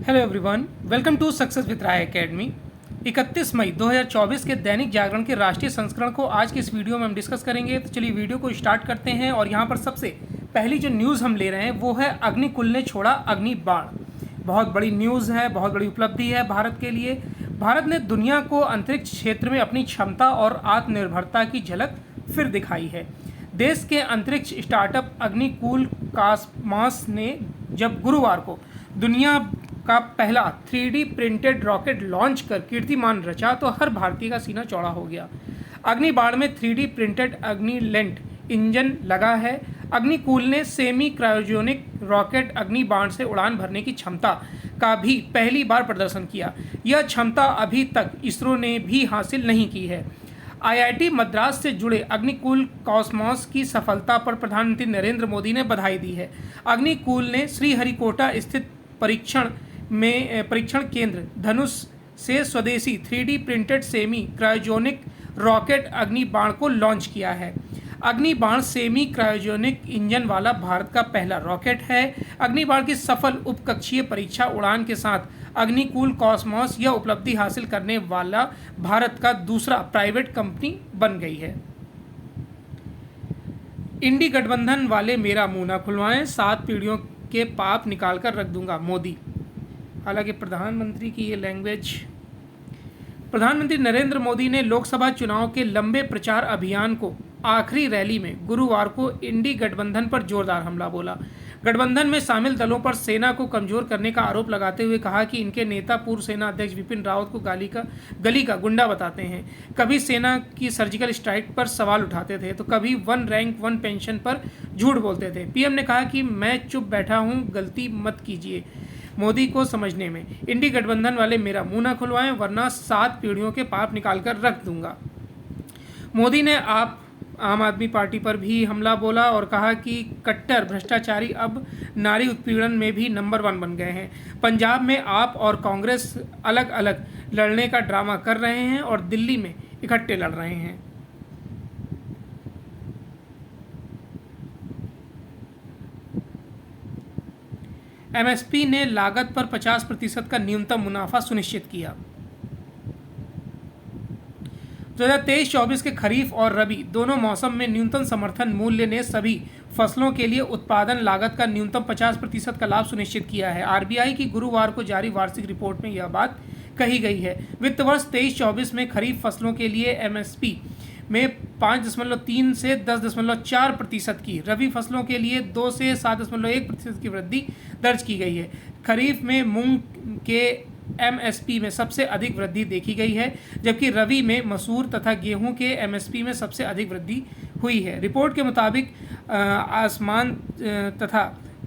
Hello everyone, welcome to success with Rai academy. 31 मई 2024 के दैनिक जागरण के राष्ट्रीय संस्करण को आज के इस वीडियो में हम डिस्कस करेंगे। तो चलिए वीडियो को स्टार्ट करते हैं। और यहाँ पर सबसे पहली जो न्यूज़ हम ले रहे हैं वो है अग्निकुल ने छोड़ा अग्नि बाण। बहुत बड़ी न्यूज़ है, बहुत बड़ी उपलब्धि है भारत के लिए। भारत ने दुनिया को अंतरिक्ष क्षेत्र में अपनी क्षमता और आत्मनिर्भरता की झलक फिर दिखाई है। देश के अंतरिक्ष स्टार्टअप अग्निकुल कॉस्मॉस ने जब गुरुवार को दुनिया का पहला 3D प्रिंटेड रॉकेट लॉन्च कर कीर्तिमान रचा तो हर भारतीय का सीना चौड़ा हो गया। अग्निबाण में 3D प्रिंटेड अग्निलेंट इंजन लगा है। अग्निकुल ने सेमी क्रायोजेनिक रॉकेट अग्निबाण से उड़ान भरने की क्षमता का भी पहली बार प्रदर्शन किया। यह क्षमता अभी तक इसरो ने भी हासिल नहीं की है। आईआईटी मद्रास से जुड़े अग्निकुल कॉस्मॉस की सफलता पर प्रधानमंत्री नरेंद्र मोदी ने बधाई दी है। अग्निकुल ने श्रीहरिकोटा स्थित परीक्षण केंद्र धनुष से स्वदेशी 3D printed semi cryogenic rocket Agnibaan को लॉन्च किया है। अग्निबाण सेमी क्रायोजेनिक इंजन वाला भारत का पहला रॉकेट है। अग्निबाण की सफल उपकक्षीय परीक्षा उड़ान के साथ अग्निकुल कॉस्मॉस यह उपलब्धि हासिल करने वाला भारत का दूसरा प्राइवेट कंपनी बन गई है। इंडी गठबंधन वाले मेरा मुंह ना खुलवाएं, 7 पीढ़ियों के पाप निकाल कर रख दूंगा मोदी। हालांकि प्रधानमंत्री की ये लैंग्वेज। प्रधानमंत्री नरेंद्र मोदी ने लोकसभा चुनाव के लंबे प्रचार अभियान को आखिरी रैली में गुरुवार को इंडी गठबंधन पर जोरदार हमला बोला। गठबंधन में शामिल दलों पर सेना को कमजोर करने का आरोप लगाते हुए कहा कि इनके नेता पूर्व सेना अध्यक्ष बिपिन रावत को गली का गुंडा बताते हैं। कभी सेना की सर्जिकल स्ट्राइक पर सवाल उठाते थे तो कभी 1 रैंक 1 पेंशन पर झूठ बोलते थे। पीएम ने कहा कि मैं चुप बैठा हूं, गलती मत कीजिए मोदी को समझने में। इंडी गठबंधन वाले मेरा मुंह ना खुलवाएं वरना 7 पीढ़ियों के पाप निकाल कर रख दूंगा। मोदी ने आम आदमी पार्टी पर भी हमला बोला और कहा कि कट्टर भ्रष्टाचारी अब नारी उत्पीड़न में भी नंबर 1 बन गए हैं। पंजाब में आप और कांग्रेस अलग अलग लड़ने का ड्रामा कर रहे हैं और दिल्ली में इकट्ठे लड़ रहे हैं। एमएसपी ने लागत पर 50% का न्यूनतम मुनाफा सुनिश्चित किया। 2023-24 के खरीफ और रबी दोनों मौसम में न्यूनतम समर्थन मूल्य ने सभी फसलों के लिए उत्पादन लागत का न्यूनतम 50% का लाभ सुनिश्चित किया है। आरबीआई की गुरुवार को जारी वार्षिक रिपोर्ट में यह बात कही गई है। वित्त वर्ष 23-24 में खरीफ फसलों के लिए एमएसपी में 5.3 से 10.4% की, रबी फसलों के लिए 2 से 7.1% की वृद्धि दर्ज की गई है। खरीफ में मूंग के एमएसपी में सबसे अधिक वृद्धि देखी गई है, जबकि रबी में मसूर तथा गेहूं के एमएसपी में सबसे अधिक वृद्धि हुई है। रिपोर्ट के मुताबिक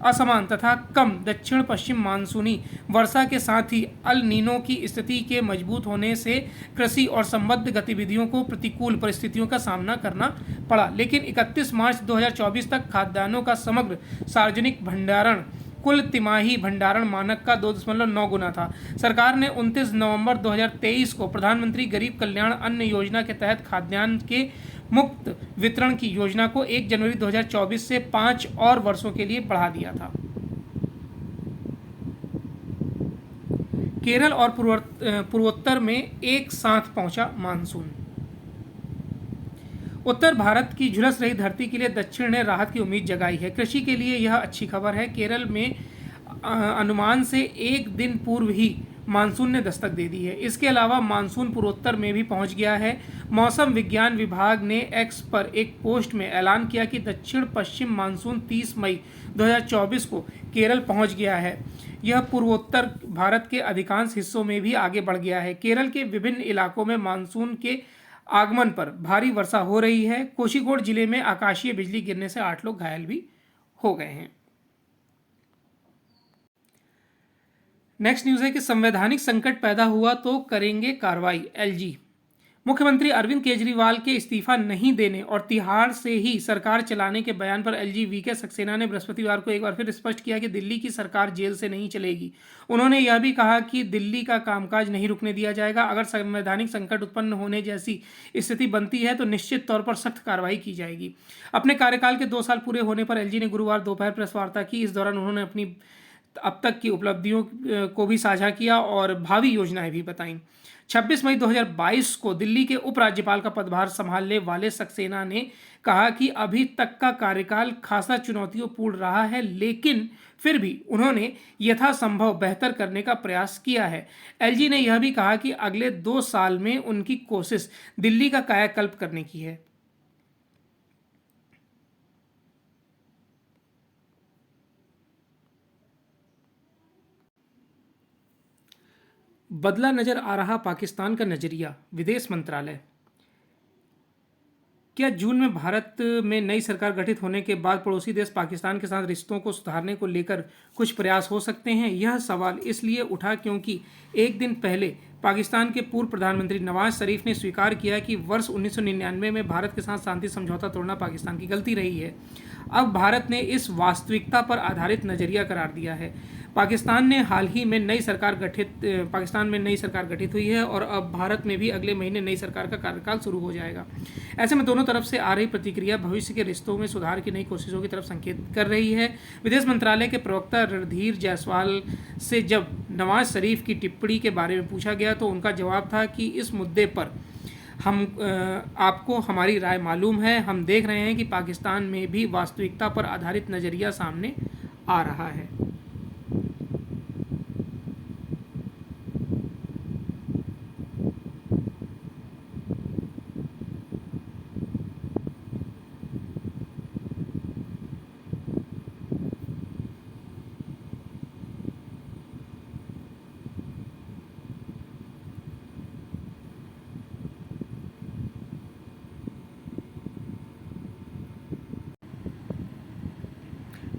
असमान तथा कम दक्षिण पश्चिम मानसूनी वर्षा के साथ ही अल नीनो की स्थिति के मजबूत होने से कृषि और संबद्ध गतिविधियों को प्रतिकूल परिस्थितियों का सामना करना पड़ा। लेकिन 31 मार्च 2024 तक खाद्यान्नों का समग्र सार्वजनिक भंडारण कुल तिमाही भंडारण मानक का 2.9 गुना था। सरकार ने 29 नवंबर 2023 को प्रधानमंत्री गरीब कल्याण अन्न योजना के तहत खाद्यान्न के मुफ्त वितरण की योजना को 1 जनवरी 2024 से 5 और वर्षों के लिए बढ़ा दिया था। केरल और पूर्वोत्तर में एक साथ पहुंचा मानसून। उत्तर भारत की झुलस रही धरती के लिए दक्षिण ने राहत की उम्मीद जगाई है। कृषि के लिए यह अच्छी खबर है। केरल में अनुमान से 1 दिन पूर्व ही मानसून ने दस्तक दे दी है। इसके अलावा मानसून पूर्वोत्तर में भी पहुंच गया है। मौसम विज्ञान विभाग ने एक्स पर एक पोस्ट में ऐलान किया कि दक्षिण पश्चिम मानसून 30 मई 2024 को केरल पहुंच गया है। यह पूर्वोत्तर भारत के अधिकांश हिस्सों में भी आगे बढ़ गया है। केरल के विभिन्न इलाकों में मानसून के आगमन पर भारी वर्षा हो रही है। कोझिकोड जिले में आकाशीय बिजली गिरने से 8 लोग घायल भी हो गए हैं। नेक्स्ट न्यूज़ है कि संवैधानिक संकट पैदा हुआ तो करेंगे कार्रवाई, एलजी। मुख्यमंत्री अरविंद केजरीवाल के इस्तीफा नहीं देने और तिहाड़ से ही सरकार चलाने के बयान पर एलजी वीके सक्सेना ने बृहस्पतिवार को एक बार फिर स्पष्ट किया कि दिल्ली की सरकार जेल से नहीं चलेगी। उन्होंने यह भी कहा कि दिल्ली का कामकाज नहीं रुकने दिया जाएगा। अगर संवैधानिक संकट उत्पन्न होने जैसी स्थिति बनती है तो निश्चित तौर पर सख्त कार्रवाई की जाएगी। अपने कार्यकाल के 2 साल पूरे होने पर एलजी ने गुरुवार दोपहर प्रेस वार्ता की। इस दौरान उन्होंने अपनी अब तक की उपलब्धियों को भी साझा किया और भावी योजनाएं भी बताईं। 26 मई 2022 को दिल्ली के उपराज्यपाल का पदभार संभालने वाले सक्सेना ने कहा कि अभी तक का कार्यकाल खासा चुनौतियों रहा है, लेकिन फिर भी उन्होंने यथासंभव बेहतर करने का प्रयास किया है। एलजी ने यह भी कहा कि अगले 2 साल में उनकी कोशिश दिल्ली का कायाकल्प करने की है। बदला नजर आ रहा पाकिस्तान का नजरिया, विदेश मंत्रालय। क्या जून में भारत में नई सरकार गठित होने के बाद पड़ोसी देश पाकिस्तान के साथ रिश्तों को सुधारने को लेकर कुछ प्रयास हो सकते हैं? यह सवाल इसलिए उठा क्योंकि एक दिन पहले पाकिस्तान के पूर्व प्रधानमंत्री नवाज शरीफ ने स्वीकार किया कि वर्ष 1999 में भारत के साथ शांति समझौता तोड़ना पाकिस्तान की गलती रही है। अब भारत ने इस वास्तविकता पर आधारित नजरिया करार दिया है। पाकिस्तान में नई सरकार गठित हुई है और अब भारत में भी अगले महीने नई सरकार का कार्यकाल शुरू हो जाएगा। ऐसे में दोनों तरफ से आ रही प्रतिक्रिया भविष्य के रिश्तों में सुधार की नई कोशिशों की तरफ संकेत कर रही है। विदेश मंत्रालय के प्रवक्ता रणधीर जायसवाल से जब नवाज शरीफ की टिप्पणी के बारे में पूछा गया तो उनका जवाब था कि इस मुद्दे पर आपको हमारी राय मालूम है। हम देख रहे हैं कि पाकिस्तान में भी वास्तविकता पर आधारित नज़रिया सामने आ रहा है।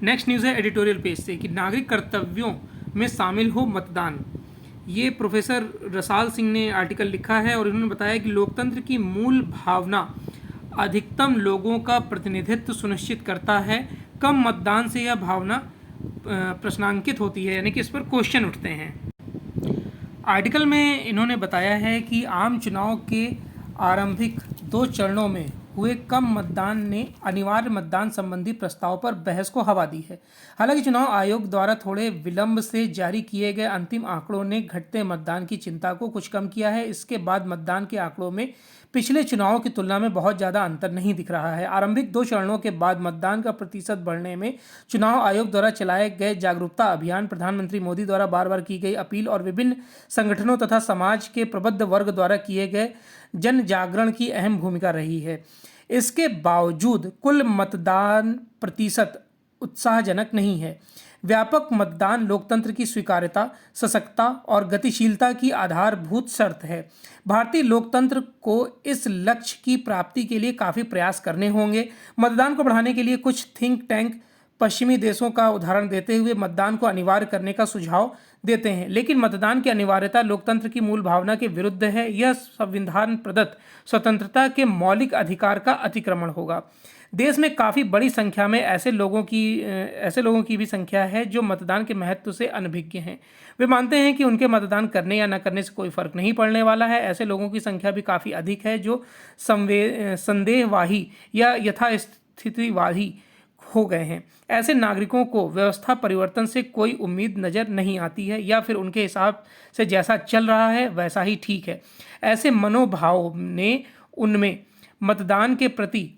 नेक्स्ट न्यूज़ है एडिटोरियल पेज से कि नागरिक कर्तव्यों में शामिल हो मतदान। ये प्रोफेसर रसाल सिंह ने आर्टिकल लिखा है और उन्होंने बताया कि लोकतंत्र की मूल भावना अधिकतम लोगों का प्रतिनिधित्व सुनिश्चित करता है। कम मतदान से यह भावना प्रश्नांकित होती है, यानी कि इस पर क्वेश्चन उठते हैं। आर्टिकल में इन्होंने बताया है कि आम चुनाव के आरंभिक 2 चरणों में हुए कम मतदान ने अनिवार्य मतदान संबंधी प्रस्ताव पर बहस को हवा दी है। हालांकि चुनाव आयोग द्वारा थोड़े विलंब से जारी किए गए अंतिम आंकड़ों ने घटते मतदान की चिंता को कुछ कम किया है। इसके बाद मतदान के आंकड़ों में पिछले चुनावों की तुलना में बहुत ज़्यादा अंतर नहीं दिख रहा है। आरंभिक 2 चरणों के बाद मतदान का प्रतिशत बढ़ने में चुनाव आयोग द्वारा चलाए गए जागरूकता अभियान, प्रधानमंत्री मोदी द्वारा बार बार की गई अपील और विभिन्न संगठनों तथा समाज के प्रबुद्ध वर्ग द्वारा किए गए जन जागरण की अहम भूमिका रही है। इसके बावजूद कुल मतदान प्रतिशत उत्साहजनक नहीं है। व्यापक मतदान लोकतंत्र की स्वीकार्यता, सशक्तता और गतिशीलता की आधारभूत शर्त है। भारतीय लोकतंत्र को इस लक्ष्य की प्राप्ति के लिए काफ़ी प्रयास करने होंगे। मतदान को बढ़ाने के लिए कुछ थिंक टैंक पश्चिमी देशों का उदाहरण देते हुए मतदान को अनिवार्य करने का सुझाव देते हैं, लेकिन मतदान की अनिवार्यता लोकतंत्र की मूल भावना के विरुद्ध है। यह संविधान प्रदत्त स्वतंत्रता के मौलिक अधिकार का अतिक्रमण होगा। देश में काफ़ी बड़ी संख्या में ऐसे लोगों की भी संख्या है जो मतदान के महत्व से अनभिज्ञ हैं। वे मानते हैं कि उनके मतदान करने या न करने से कोई फर्क नहीं पड़ने वाला है। ऐसे लोगों की संख्या भी काफ़ी अधिक है जो संदेहवाही या यथास्थितिवादी हो गए हैं। ऐसे नागरिकों को व्यवस्था परिवर्तन से कोई उम्मीद नज़र नहीं आती है या फिर उनके हिसाब से जैसा चल रहा है वैसा ही ठीक है। ऐसे मनोभाव ने उनमें मतदान के प्रति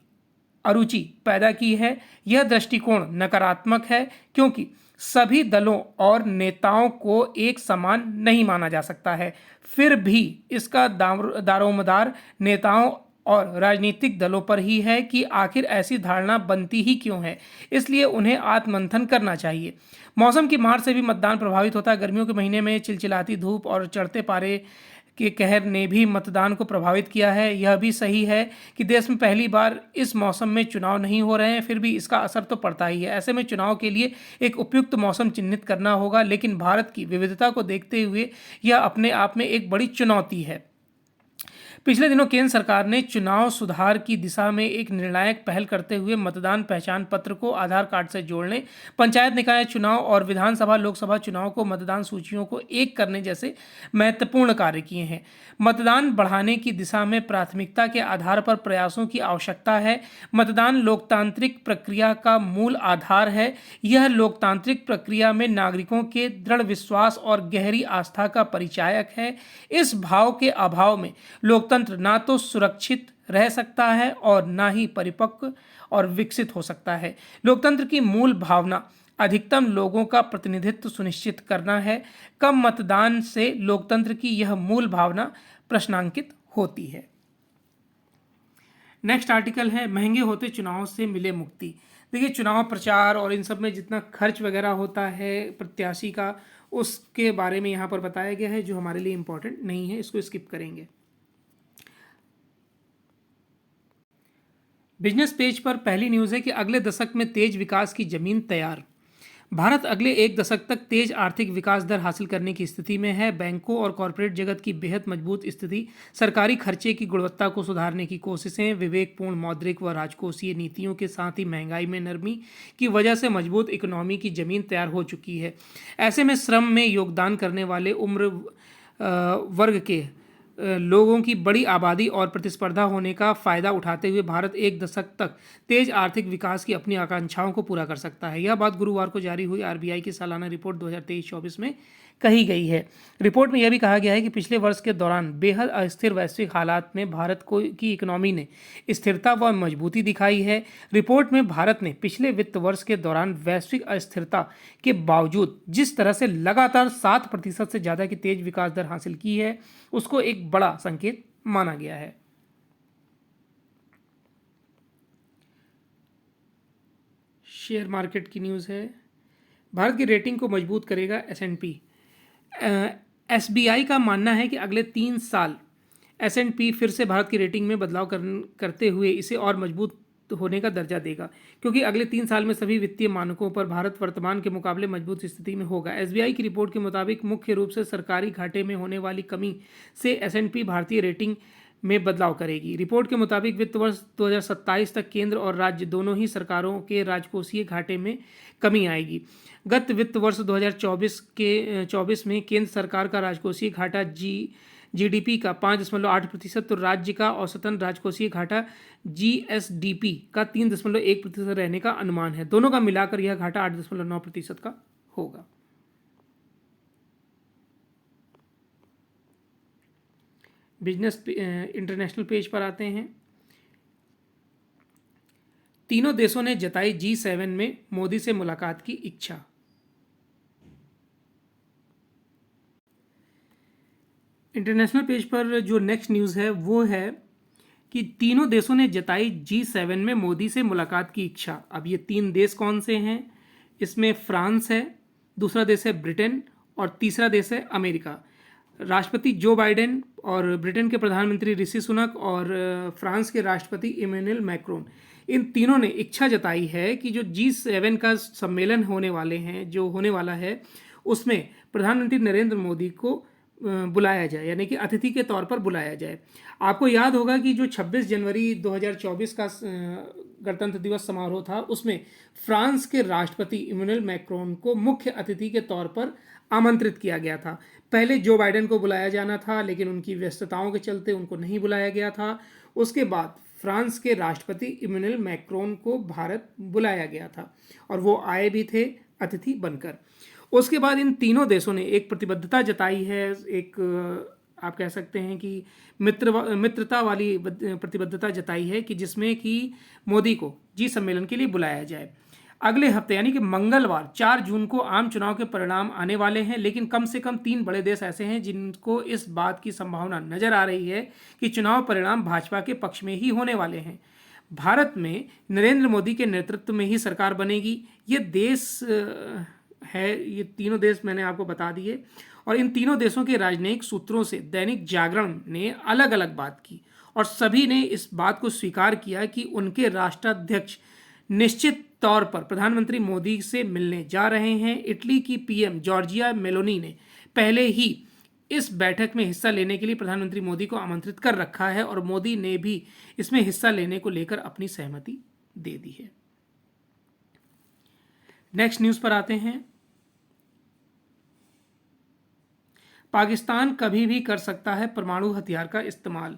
अरुचि पैदा की है। यह दृष्टिकोण नकारात्मक है क्योंकि सभी दलों और नेताओं को एक समान नहीं माना जा सकता है। फिर भी इसका दारोमदार नेताओं और राजनीतिक दलों पर ही है कि आखिर ऐसी धारणा बनती ही क्यों है। इसलिए उन्हें आत्ममंथन करना चाहिए। मौसम की मार से भी मतदान प्रभावित होता है। गर्मियों के महीने में चिलचिलाती धूप और चढ़ते पारे के कहर ने भी मतदान को प्रभावित किया है। यह भी सही है कि देश में पहली बार इस मौसम में चुनाव नहीं हो रहे हैं, फिर भी इसका असर तो पड़ता ही है। ऐसे में चुनाव के लिए एक उपयुक्त मौसम चिन्हित करना होगा, लेकिन भारत की विविधता को देखते हुए यह अपने आप में एक बड़ी चुनौती है। पिछले दिनों केंद्र सरकार ने चुनाव सुधार की दिशा में एक निर्णायक पहल करते हुए मतदान पहचान पत्र को आधार कार्ड से जोड़ने, पंचायत निकाय चुनाव और विधानसभा लोकसभा चुनाव को मतदान सूचियों को एक करने जैसे महत्वपूर्ण कार्य किए हैं। मतदान बढ़ाने की दिशा में प्राथमिकता के आधार पर प्रयासों की आवश्यकता है। मतदान लोकतांत्रिक प्रक्रिया का मूल आधार है। यह लोकतांत्रिक प्रक्रिया में नागरिकों के दृढ़ विश्वास और गहरी आस्था का परिचायक है। इस भाव के अभाव में लोकतंत्र ना तो सुरक्षित रह सकता है और ना ही परिपक्व और विकसित हो सकता है। लोकतंत्र की मूल भावना अधिकतम लोगों का प्रतिनिधित्व सुनिश्चित करना है। कम मतदान से लोकतंत्र की यह मूल भावना प्रश्नांकित होती है। नेक्स्ट आर्टिकल है महंगे होते चुनाव से मिले मुक्ति। देखिए, चुनाव प्रचार और इन सब में जितना खर्च वगैरह होता है प्रत्याशी का, उसके बारे में यहाँ पर बताया गया है, जो हमारे लिए इम्पोर्टेंट नहीं है, इसको स्किप करेंगे। बिजनेस पेज पर पहली न्यूज़ है कि अगले दशक में तेज विकास की जमीन तैयार। भारत अगले एक दशक तक तेज आर्थिक विकास दर हासिल करने की स्थिति में है। बैंकों और कॉरपोरेट जगत की बेहद मजबूत स्थिति, सरकारी खर्चे की गुणवत्ता को सुधारने की कोशिशें, विवेकपूर्ण मौद्रिक व राजकोषीय नीतियों के साथ ही महंगाई में नरमी की वजह से मजबूत इकोनॉमी की जमीन तैयार हो चुकी है। ऐसे में श्रम में योगदान करने वाले उम्र वर्ग के लोगों की बड़ी आबादी और प्रतिस्पर्धा होने का फ़ायदा उठाते हुए भारत एक दशक तक तेज आर्थिक विकास की अपनी आकांक्षाओं को पूरा कर सकता है। यह बात गुरुवार को जारी हुई आरबीआई की सालाना रिपोर्ट 2023-24 में कही गई है। रिपोर्ट में यह भी कहा गया है कि पिछले वर्ष के दौरान बेहद अस्थिर वैश्विक हालात में भारत की इकोनॉमी ने स्थिरता व मजबूती दिखाई है। रिपोर्ट में भारत ने पिछले वित्त वर्ष के दौरान वैश्विक अस्थिरता के बावजूद जिस तरह से लगातार 7% से ज़्यादा की तेज विकास दर हासिल की है, उसको एक बड़ा संकेत माना गया है। शेयर मार्केट की न्यूज़ है। भारत की रेटिंग को मजबूत करेगा S&P। SBI का मानना है कि अगले 3 साल S&P फिर से भारत की रेटिंग में बदलाव करते हुए इसे और मजबूत होने का दर्जा देगा, क्योंकि अगले 3 साल में सभी वित्तीय मानकों पर भारत वर्तमान के मुकाबले मजबूत स्थिति में होगा। SBI की रिपोर्ट के मुताबिक मुख्य रूप से सरकारी घाटे में होने वाली कमी से S&P भारतीय रेटिंग में बदलाव करेगी। रिपोर्ट के मुताबिक वित्त वर्ष 2027 तक केंद्र और राज्य दोनों ही सरकारों के राजकोषीय घाटे में कमी आएगी। गत वित्त वर्ष 2024 में केंद्र सरकार का राजकोषीय घाटा GDP का 5.8%, तो राज्य का औसतन राजकोषीय घाटा GSDP का 3.1% रहने का अनुमान है। दोनों का मिलाकर यह घाटा 8.9% का होगा। बिजनेस इंटरनेशनल पेज पर आते हैं। तीनों देशों ने जताई G7 में मोदी से मुलाकात की इच्छा। इंटरनेशनल पेज पर जो नेक्स्ट न्यूज़ है वो है कि तीनों देशों ने जताई G7 में मोदी से मुलाकात की इच्छा। अब ये 3 देश कौन से हैं? इसमें फ्रांस है, दूसरा देश है ब्रिटेन और तीसरा देश है अमेरिका। राष्ट्रपति जो बाइडेन और ब्रिटेन के प्रधानमंत्री ऋषि सुनक और फ्रांस के राष्ट्रपति इमैनुअल मैक्रोन, इन तीनों ने इच्छा जताई है कि जो G7 का सम्मेलन होने वाला है उसमें प्रधानमंत्री नरेंद्र मोदी को बुलाया जाए, यानी कि अतिथि के तौर पर बुलाया जाए। आपको याद होगा कि जो 26 जनवरी 2024 का गणतंत्र दिवस समारोह था, उसमें फ्रांस के राष्ट्रपति इमैनुअल मैक्रोन को मुख्य अतिथि के तौर पर आमंत्रित किया गया था। पहले जो बाइडेन को बुलाया जाना था, लेकिन उनकी व्यस्तताओं के चलते उनको नहीं बुलाया गया था। उसके बाद फ्रांस के राष्ट्रपति इमैनुअल मैक्रोन को भारत बुलाया गया था और वो आए भी थे अतिथि बनकर। उसके बाद इन तीनों देशों ने एक प्रतिबद्धता जताई है, एक आप कह सकते हैं कि मित्रता वाली प्रतिबद्धता जताई है कि जिसमें कि मोदी को जी सम्मेलन के लिए बुलाया जाए। अगले हफ्ते यानी कि मंगलवार 4 जून को आम चुनाव के परिणाम आने वाले हैं, लेकिन कम से कम 3 बड़े देश ऐसे हैं जिनको इस बात की संभावना नजर आ रही है कि चुनाव परिणाम भाजपा के पक्ष में ही होने वाले हैं। भारत में नरेंद्र मोदी के नेतृत्व में ही सरकार बनेगी। ये देश ये तीनों देश मैंने आपको बता दिए, और इन तीनों देशों के राजनयिक सूत्रों से दैनिक जागरण ने अलग अलग बात की और सभी ने इस बात को स्वीकार किया कि उनके राष्ट्राध्यक्ष निश्चित तौर पर प्रधानमंत्री मोदी से मिलने जा रहे हैं। इटली की PM जॉर्जिया मेलोनी ने पहले ही इस बैठक में हिस्सा लेने के लिए प्रधानमंत्री मोदी को आमंत्रित कर रखा है और मोदी ने भी इसमें हिस्सा लेने को लेकर अपनी सहमति दे दी है। नेक्स्ट न्यूज़ पर आते हैं। पाकिस्तान कभी भी कर सकता है परमाणु हथियार का इस्तेमाल।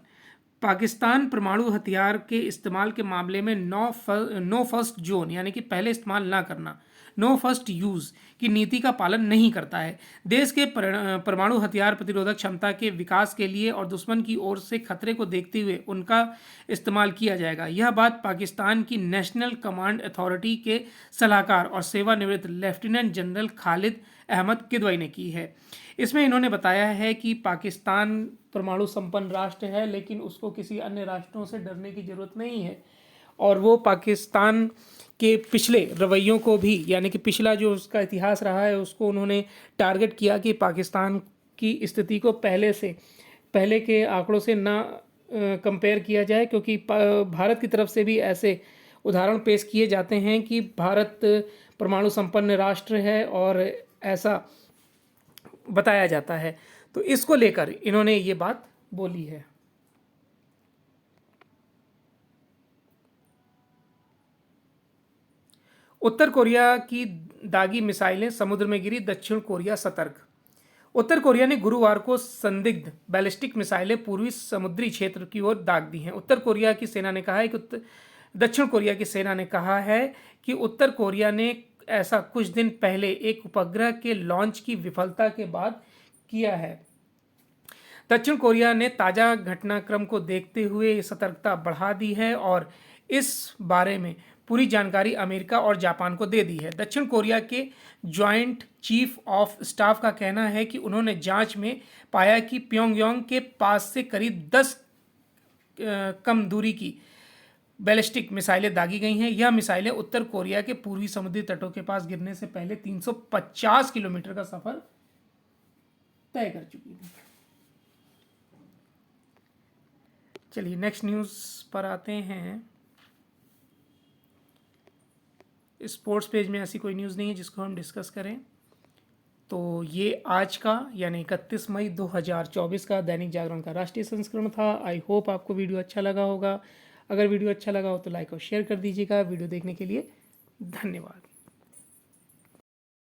पाकिस्तान परमाणु हथियार के इस्तेमाल के मामले में नो फर्स्ट जोन यानी कि पहले इस्तेमाल ना करना, नो फर्स्ट यूज़ की नीति का पालन नहीं करता है। देश के परमाणु हथियार प्रतिरोधक क्षमता के विकास के लिए और दुश्मन की ओर से खतरे को देखते हुए उनका इस्तेमाल किया जाएगा। यह बात पाकिस्तान की नेशनल कमांड अथॉरिटी के सलाहकार और सेवानिवृत्त लेफ्टिनेंट जनरल खालिद अहमद किदवई ने की है। इसमें इन्होंने बताया है कि पाकिस्तान परमाणु संपन्न राष्ट्र है, लेकिन उसको किसी अन्य राष्ट्रों से डरने की ज़रूरत नहीं है और वो पाकिस्तान के पिछले रवैयों को भी, यानी कि पिछला जो उसका इतिहास रहा है उसको उन्होंने टारगेट किया कि पाकिस्तान की स्थिति को पहले के आंकड़ों से ना कंपेयर किया जाए, क्योंकि भारत की तरफ से भी ऐसे उदाहरण पेश किए जाते हैं कि भारत परमाणु संपन्न राष्ट्र है और ऐसा बताया जाता है। तो इसको लेकर इन्होंने ये बात बोली है। उत्तर कोरिया की दागी मिसाइलें समुद्र में गिरी, दक्षिण कोरिया सतर्क। उत्तर कोरिया ने गुरुवार को संदिग्ध बैलिस्टिक मिसाइलें पूर्वी समुद्री क्षेत्र की ओर दाग दी हैं। दक्षिण कोरिया की सेना ने कहा है कि उत्तर कोरिया ने ऐसा कुछ दिन पहले एक उपग्रह के लॉन्च की विफलता के बाद किया है। दक्षिण कोरिया ने ताज़ा घटनाक्रम को देखते हुए सतर्कता बढ़ा दी है और इस बारे में पूरी जानकारी अमेरिका और जापान को दे दी है। दक्षिण कोरिया के जॉइंट चीफ ऑफ स्टाफ का कहना है कि उन्होंने जांच में पाया कि प्योंगयांग के पास से करीब 10 कम दूरी की बैलिस्टिक मिसाइलें दागी गई हैं। यह मिसाइलें उत्तर कोरिया के पूर्वी समुद्री तटों के पास गिरने से पहले 350 किलोमीटर का सफर तय कर चुकी हैं। चलिए नेक्स्ट न्यूज़ पर आते हैं। स्पोर्ट्स पेज में ऐसी कोई न्यूज़ नहीं है जिसको हम डिस्कस करें, तो ये आज का यानी 31 मई 2024 का दैनिक जागरण का राष्ट्रीय संस्करण था। आई होप आपको वीडियो अच्छा लगा होगा। अगर वीडियो अच्छा लगा हो तो लाइक और शेयर कर दीजिएगा। वीडियो देखने के लिए धन्यवाद।